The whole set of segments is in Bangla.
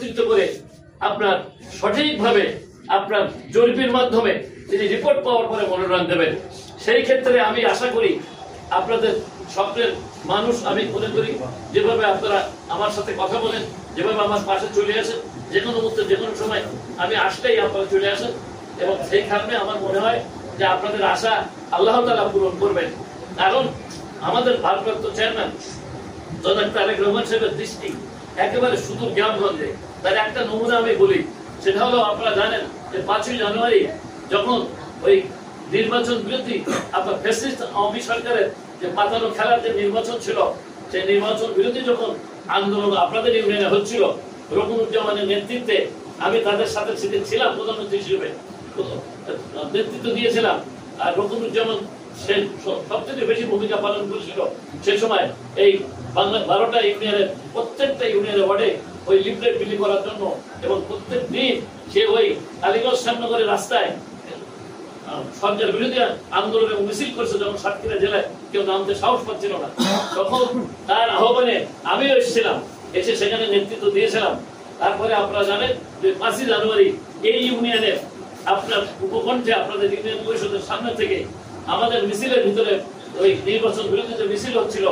একত্রিত করে আপনার সঠিকভাবে আপনার জরিপের মাধ্যমে তিনি রিপোর্ট পাওয়ার পরে মনোনয়ন দেবেন। সেই ক্ষেত্রে আমি আশা করি আপনাদের স্বপ্নের মানুষ আমি মনে করি, যেভাবে আপনারা আমার সাথে কথা বলেন, যেভাবে আমার পাশে চলে আসেন, যে কোনো মুহূর্তে যে কোনো সময় আমি আসলেই আপনারা চলে আসেন, এবং সেই কারণে আমার মনে হয় যে আপনাদের আশা আল্লাহ তাআলা পূরণ করবেন। কারণ আমাদের ভারপ্রাপ্ত চেয়ারম্যান জনাব তারেক রহমান সাহেবের দৃষ্টি একেবারে সুদূর গ্রামগঞ্জে। তার একটা নমুনা আমি বলি, সেটা হলো আপনারা জানেন যে 5ই জানুয়ারি যখন ওই নির্বাচন বিরোধী আপনার ফ্যাসিস্ট আওয়ামী সরকারের যে পাতানো খেলার যে নির্বাচন ছিল, সেই নির্বাচন বিরোধী যখন আন্দোলন আপনাদের ইউনিয়নে হচ্ছিল, রকুনুজ্জামানের নেতৃত্বে আমি তাদের সাথে সেদিন ছিলাম, প্রধানমন্ত্রী হিসেবে নেতৃত্ব দিয়েছিলাম। আর রকুনুজ্জামান সে সবচেয়ে বেশি ভূমিকা পালন করেছিল সে সময় এই বাংলা 12টা ইউনিয়নের প্রত্যেকটা ইউনিয়নের ওয়ার্ডে ওই লিফলেট বিলি করার জন্য, এবং প্রত্যেক দিন সে ওই কালীগঞ্জ শ্যামনগরের রাস্তায় সরকার বিরোধী আন্দোলনে মিছিল করছে। যখন সাতক্ষীরা জেলায় কেউ নামতে সাহস পাচ্ছিল না, তখন তার আহ্বানে আমিও এসেছিলাম, এসে সেখানে নেতৃত্ব দিয়েছিলাম। তারপরে আপনারা জানেন যে 5ই জানুয়ারি এই ইউনিয়নের আপনার উপকণ্ঠে আপনাদের ইউনিয়ন পরিষদের সামনে থেকে আমাদের মিছিলের ভিতরে ওই নির্বাচন বিরোধী যে মিছিল হচ্ছিল,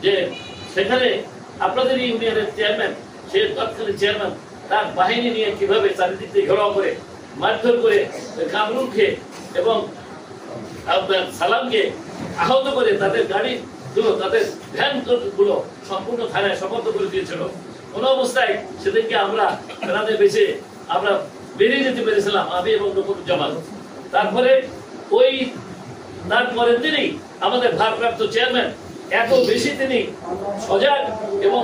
যে সেখানে আপনাদের ইউনিয়নের চেয়ারম্যান, সে তৎকালীন চেয়ারম্যান, তার বাহিনী নিয়ে কিভাবে চারিদিক দিয়ে ঘেরাও করে মারধর করে কামরুলকে এবং আপনার সালামকে আহত করে তাদের গাড়ি গুলো, তাদের ভ্যান গুলো সম্পূর্ণ থানায় শপথ করে দিয়েছিল। কোন অবস্থায় সেদিনকে আমরা প্রাণে বেঁচে আমরা বেরিয়ে যেতে পেরেছিলাম, আমি এবং রকুনুজ্জামান। তারপরে ওই তারপরের দিনই আমাদের ভারপ্রাপ্ত চেয়ারম্যান এত বেশি তিনি সজাগ এবং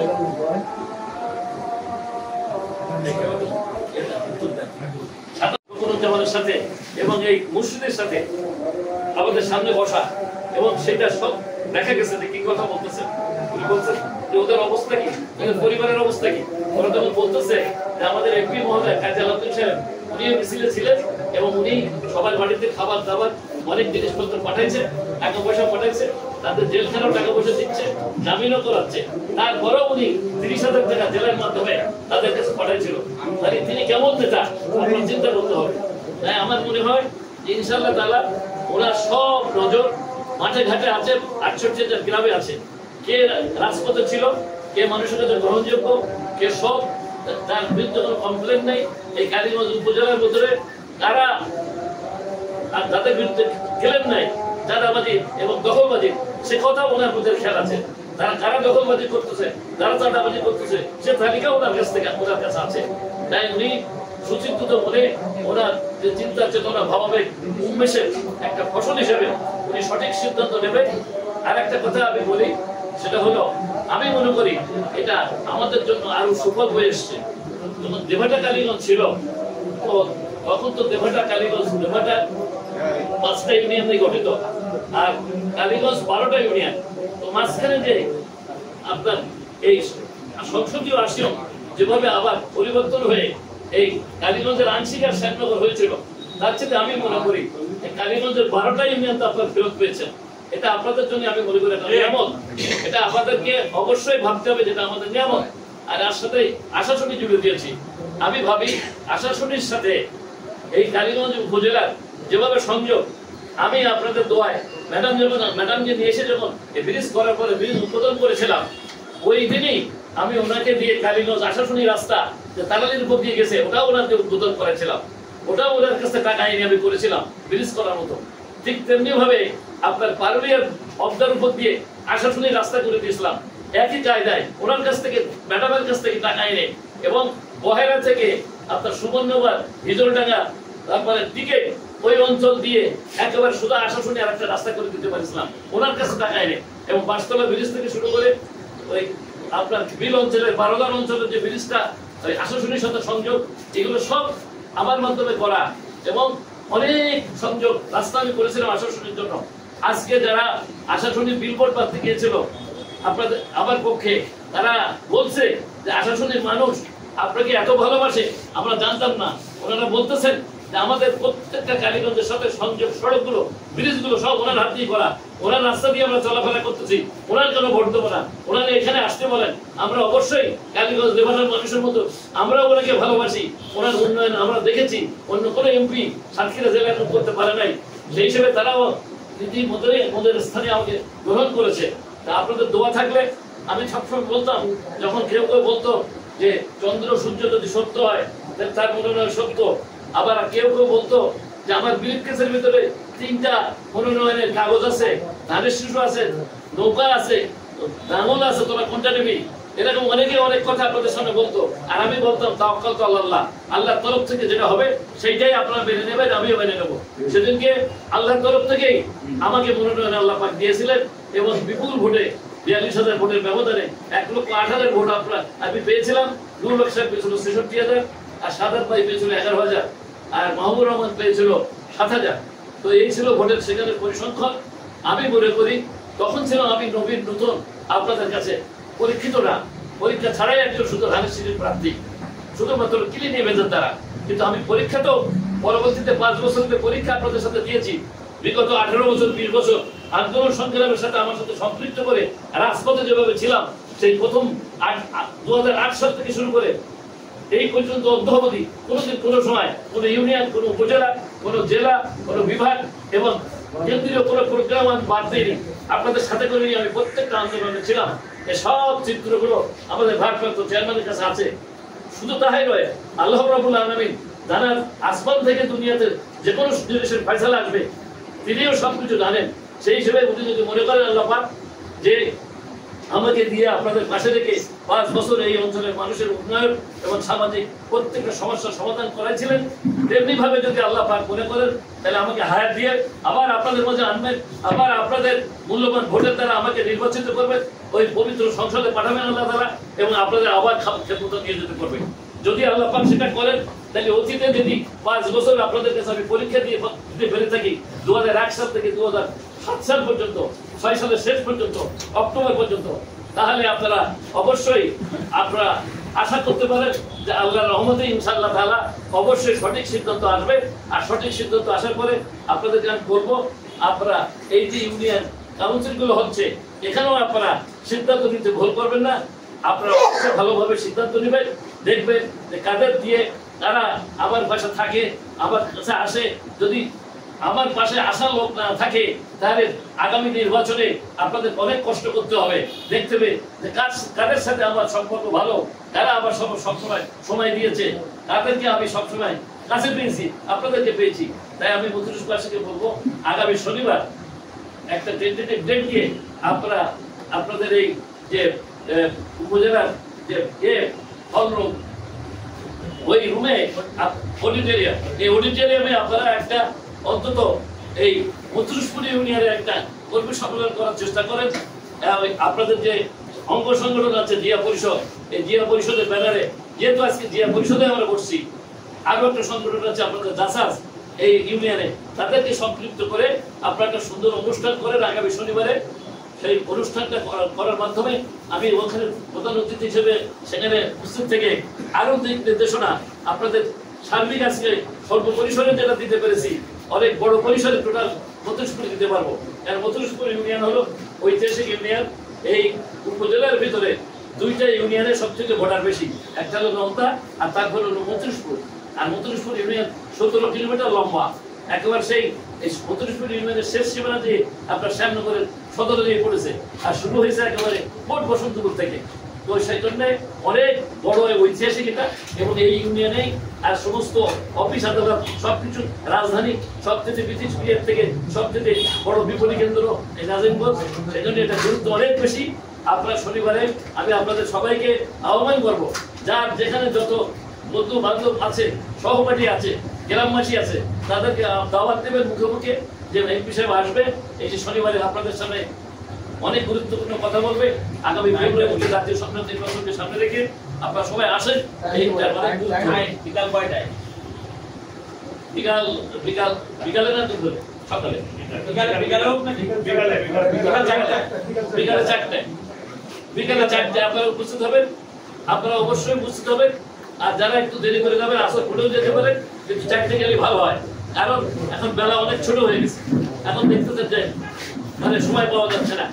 রকুনুজ্জামানের সাথে এবং এই মুর্শিদের সাথে আমাদের সামনে বসা, এবং সেটা সব দেখা গেছে যে কি কথা বলতেছে। উনি বলছেন যে ওদের অবস্থা কি, ওদের পরিবারের অবস্থা কি। ওরা যখন বলতেছে যে আমাদের এমপি মহোদয় কাজী আলাউদ্দিন সাহেব উনি মিছিলে ছিলেন, এবং উনি সবার বাড়িতে খাবার দাবার অনেক জিনিসপত্র পাঠাইছে, টাকা পয়সা পাঠাইছে, তাদের জেলখানাও টাকা পয়সা দিচ্ছে, জামিনও করাচ্ছে। তারপরেও উনি 30,000 টাকা জেলের মাধ্যমে তাদের কাছে পাঠাইছিল। তাহলে তিনি কেমন নেতা আপনার চিন্তা করতে হবে। তাই আমার মনে হয় ইনশাআল্লাহ তাআলা ওনার সব নজর মাঠে ঘাটে আছে, 68 গ্রামে আছে। কে রাজপথে ছিল, কে মানুষের কাছে গ্রহণযোগ্য, কে সব, তার বিরুদ্ধে কোনো কমপ্লেন নেই। এই কালীগঞ্জ উপজেলার ভিতরে কারা আর তাদের বিরুদ্ধে খেলেন নাই, চাঁদাবাজি এবং দখলবাজি, সে কথা ওনার মধ্যে খেয়াল আছে। তারা কারা দখলবাজি করতেছে, যারা চাঁদাবাজি করতেছে, সে তালিকা ওনার কাছ থেকে ওনার কাছে আছে। তাই উনি সুচিন্তিত মনে ওনার যে চিন্তা চেতনা ভাবাবেগ উন্মেষের একটা ফসল হিসেবে উনি সঠিক সিদ্ধান্ত নেবেন। আর একটা কথা আমি বলি, সেটা হলো আমি মনে করি এটা আমাদের জন্য আরো সুফল হয়ে এসছে। যখন দেভাটা কালীগঞ্জ ছিল, তো তখন তো দেভাটা কালীগঞ্জ, দেভাটা 5টা ইউনিয়ন নিয়ে গঠিত, আর কালীগঞ্জ 12টা ইউনিয়ন। তো মাঝখানে যে আপনার এই সংসদীয় আসন যেভাবে আবার পরিবর্তন হয়ে এই কালীগঞ্জের আংশিক আর শ্যামনগর হয়েছিল, তার চেয়ে আমি মনে করি কালীগঞ্জের 12টা ইউনিয়ন তো আপনার ফেরত পেয়েছেন। এটা আপনাদের জন্য আমি মনে করি নিয়ামত। এটা আপনাদেরকে অবশ্যই ভাবতে হবে, যেটা আমাদের নিয়ামত। আর তার সাথে আশাশুনি জুড়ে দিয়েছি। আমি ভাবি আশাশুনির সাথে এই কালীগঞ্জ উপজেলার যেভাবে সংযোগ, আমি আপনাদের দোয়ায় ম্যাডামকে নিয়ে এসে যখন এই ব্রিজ করার পরে ব্রিজ উদ্বোধন করেছিলাম, ওই দিনই আমি ওনাকে দিয়ে কালীগঞ্জ আশাশুনি রাস্তা যে তালালির উপর দিয়ে গেছে, ওটাও ওনাকে উদ্বোধন করেছিলাম। ওটাও ওনার কাছে টাকা এনে আমি করেছিলাম ব্রিজ করার মতো। ঠিক তেমনি ভাবে আপনার পারুলিয়ার অবদার উপর দিয়ে আশাশুনি রাস্তা করে দিয়েছিলাম, একই জায়গায় ওনার কাছ থেকে, ম্যাডামের কাছ থেকে টাকা এনে, এবং বহেরা থেকে আপনার সুবর্ণবার, হিজলডাঙ্গা, তারপরে টিকেট ওই অঞ্চল দিয়ে একেবারে শুধু আশাশুনি আর একটা রাস্তা করে দিতে পারছিলাম ওনার কাছে টাকা এনে। এবং বাসতলা ব্রিজ থেকে শুরু করে ওই আপনার বিল অঞ্চলের, বারোদার অঞ্চলের যে ব্রিজটা ওই আশাশুনির সাথে সংযোগ, এগুলো সব আমার মাধ্যমে করা, এবং অনেক সংযোগ রাস্তা আমি করেছিলাম আশাশুনির জন্য। আজকে যারা আশাশুনি বিলবোর্ড বাঁধতে গিয়েছিল আপনাদের আমার পক্ষে, তারা বলছে যে আশাশুনির মানুষ আপনাকে এত ভালোবাসে, আমরা জানতাম না। ওনারা বলতেছেন যে আমাদের প্রত্যেকটা কালীগঞ্জের সাথে সংযোগ সড়কগুলো ব্রিজগুলো সব ওনার হাত দিয়ে করা, ওনার রাস্তা দিয়ে আমরা চলাফেরা করতেছি, ওনার কেন ভোট দেবো না? ওনারা এখানে আসতে বলেন, আমরা অবশ্যই কালীগঞ্জ লেবানন মানুষের মতো আমরাও ওনাকে ভালোবাসি। ওনার উন্নয়ন আমরা দেখেছি, অন্য কোনো এমপি সাতক্ষীরা জেলা এরকম করতে পারে নাই, সেই হিসেবে তারাও ইতিমধ্যে ওদের স্থানে আমাকে গ্রহণ করেছে। তা আপনাদের দোয়া থাকলে, আমি সবসময় বলতাম, যখন কেউ কেউ বলতো যে চন্দ্র সূর্য যদি সত্য হয় তাহলে তার মনোনয়ন সত্য, আবার কেউ কেউ বলতো যে আমার ব্রিফকেসের ভিতরে 3টা মনোনয়নের কাগজ আছে, ধানের শিশু আছে, নৌকা আছে, লাঙল আছে, তোমরা কোনটা নিবি? এরকম অনেকে অনেক কথা আপনাদের সামনে বলতো, আর আমি বলতাম তাওয়াক্কাল তো আল্লাহ, আল্লাহর তরফ থেকে যেটা হবে সেইটাই আপনারা মেনে নেবেন, আমিও মেনে নেবো। সেদিনকে আল্লাহর তরফ থেকেই আমাকে মনোনয়ন আল্লাহ পাক দিয়েছিলেন, এবং বিপুল ভোটে 42,000 ভোটের ব্যবধানে 1,08,000 ভোট আমি পেয়েছিলাম। নুরুল হক সাহেব পেয়েছিল 66,000, আর সাদাত ভাই পেয়েছিল 11,000, আর মাহবুব রহমান পেয়েছিল 7,000। তো এই ছিল ভোটের সেখানে পরিসংখ্যান। আমি মনে করি তখন ছিল আমি নবীন নতুন, আপনাদের কাছে পরীক্ষিত না, পরীক্ষা ছাড়াই একজন শুধু ধানের শীষের প্রার্থী, শুধুমাত্র ক্লিন ইমেজের দ্বারা। কিন্তু আমি পরীক্ষা তো পরবর্তীতে 5 বছর পরীক্ষা আপনাদের সাথে দিয়েছি। বিগত 18 বছর 20 বছর আন্দোলন সংগ্রামের সাথে আমার সাথে সম্পৃক্ত করে রাজপথে যেভাবে ছিলাম, সেই প্রথম 2008 সাল থেকে শুরু করে এই পর্যন্ত অদ্যাবধি কোনোদিন কোনো সময় কোনো ইউনিয়ন, কোনো উপজেলা, কোনো জেলা, কোনো বিভাগ এবং কেন্দ্রীয় কোনো প্রোগ্রাম আমি বাদ দিইনি। আপনাদের সাথে করে নিয়ে আমি প্রত্যেকটা আন্দোলনে ছিলাম। এই সব চিত্রগুলো আমাদের ভারপ্রাপ্ত চেয়ারম্যানের কাছে আছে। শুধু তাই নয়, আল্লাহ রাব্বুল আলামিন জানার আসমান থেকে দুনিয়াতে যে কোনো জিনিসের ফয়সালা আসবে, তিনিও সবকিছু জানেন। সেই হিসেবে উনি যদি মনে করেন আল্লাহ পাক যে আমাকে দিয়ে আপনাদের পাশে রেখে 5 বছর এই অঞ্চলের মানুষের উন্নয়ন এবং সামাজিক প্রত্যেকটা সমস্যার সমাধান করাইছিলেন, তেমনি ভাবে যদি আল্লাহ পাক মনে করেন তাহলে আমাকে হায়াত দিয়ে আবার আপনাদের মাঝে আনবেন, আবার আপনাদের মূল্যবান ভোটের দ্বারা আমাকে নির্বাচিত করবেন, ওই পবিত্র সংসদে পাঠাবেন আল্লাহ তাআলা, এবং আপনাদের আবার খেদমতে নিয়ে যেতে করবেন। যদি আল্লাহ পাক সেটা করেন, তাহলে অতীতে যদি 5 বছর আপনাদের কাছে আমি পরীক্ষা দিয়ে ফেলে থাকি, 2001 সাল থেকে 2007 সাল পর্যন্ত, 6 সালের শেষ পর্যন্ত, অক্টোবর পর্যন্ত, তাহলে আপনারা অবশ্যই আপনারা আশা করতে পারেন যে আল্লাহর রহমতে ইনশাআল্লাহ তাআলা অবশ্যই সঠিক সিদ্ধান্ত আসবে। আর সঠিক সিদ্ধান্ত আসার পরে আপনাদেরকে আমি বলবো, আপনারা এই যে ইউনিয়ন কাউন্সিলগুলো হচ্ছে, এখানেও আপনারা সিদ্ধান্ত নিতে ভুল করবেন না। আপনারা অবশ্যই ভালোভাবে সিদ্ধান্ত নেবেন, দেখবেন যে কাদের দিয়ে তারা আমার পাশে থাকে, আমার কাছে আসে। যদি আমার পাশে আসার লোক না থাকে, তাহলে আগামী নির্বাচনে আপনাদের অনেক কষ্ট করতে হবে। দেখতে হবে যে কাদের সাথে আমার সম্পর্ক ভালো, কারা আমার সবসময় সময় দিয়েছে, তাদেরকে আমি সবসময় কাছে পেয়েছি, আপনাদেরকে পেয়েছি। তাই আমি মধুরবাসীকে বলবো, আগামী শনিবার একটা টেন্টেটিভ ডেট দিয়ে আপনারা আপনাদের এই যে উপজেলার যে হল রুম, ওই রুমে অডিটোরিয়াম, এই অডিটোরিয়ামে আপনারা একটা অন্তত এই 32 ইউনিয়নের একটা কর্মী সম্মেলন করার চেষ্টা করেন। আপনাদের যে অঙ্গ সংগঠন আছে জিয়া পরিষদ, এই জিয়া পরিষদের ব্যানারে, যেহেতু আজকে জিয়া পরিষদে আমরা বসছি, আরো একটা সংগঠন আছে আপনাদের জাসাস এই ইউনিয়নে, তাদেরকে সম্পৃক্ত করে আপনারা একটা সুন্দর অনুষ্ঠান করেন আগামী শনিবারে। সেই অনুষ্ঠানটা করার মাধ্যমে আমি ওখানে প্রধান অতিথি হিসেবে সেখানে উপস্থিত থেকে আরো দিক নির্দেশনা আপনাদের সার্বিক আজকে সর্বপরিসরে যেটা দিতে পেরেছি, অনেক বড় পরিসরে টোটাল 32 দিতে পারবো। কারণ 32 ইউনিয়ন হলো ঐতিহাসিক ইউনিয়ন। এই উপজেলার ভিতরে 2টা ইউনিয়নের সবথেকে ভোটার বেশি, একটা হলো নলতা আর তারপর হলো 32। আর 32 ইউনিয়ন 17 কিলোমিটার লম্বা, একেবারে সেই 32 ইউনিয়নের শেষ সীমানা দিয়ে আপনার শ্যামনগরের সদরে দিয়ে পড়েছে, আর শুরু হয়েছে একেবারে মোট বসন্তপুর থেকে। তো সেই জন্য অনেক বড় ঐতিহাসিক এটা, এবং এই ইউনিয়নেই আর সমস্ত অফিস আদালত সবকিছু, রাজধানী সবচেয়ে ব্রিটিশ পিরিয়ড থেকে সবচেয়ে বড় বিপণী কেন্দ্র এই নাজিমগঞ্জ, সেই জন্য এটা গুরুত্ব অনেক বেশি। আপনার শনিবারে আমি আপনাদের সবাইকে আহ্বান করবো, যার যেখানে যত বন্ধু বান্ধব আছে, সহপাঠী আছে, গ্রামবাসী আছে, তাদেরকে দাওয়াত দেবেন মুখে মুখে যে এমপি সাহেব আসবে, এই যে শনিবারে আপনাদের সামনে অনেক গুরুত্বপূর্ণ কথা বলবে। আগামী ফেব্রুয়ারিতে জাতীয় সংসদ নির্বাচনকে সামনে রেখে আপনারা সবাই আসেন। এই বিকাল কয়টায়? বিকালে না দুপুরে? সকালে? বিকালে 4টায়। বিকালে 4টায় আপনারা উপস্থিত হবেন। আপনারা অবশ্যই উপস্থিত হবেন। আর যারা একটু দেরি করে যাবেন, আসর পড়েও যেতে পারেন। কিন্তু 4টে গেলে ভালো হয়, কারণ এখন বেলা অনেক ছোট হয়ে গেছে, এখন দেখতেছেন যে মানে সময় পাওয়া যাচ্ছে না।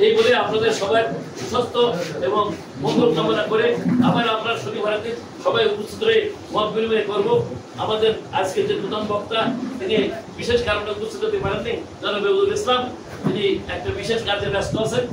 এই বলে আপনাদের সবার সুস্বাস্থ্য এবং মঙ্গল কামনা করে আবার আমরা শনিবার দিন সবাই উপস্থিত হয়ে মত বিনিময় করবো। আমাদের আজকে যে নতুন বক্তা তিনি বিশেষ কারণে উপস্থিত হতে পারেননি, জনাব বেহুদুল ইসলাম, তিনি একটা বিশেষ কাজে ব্যস্ত আছেন।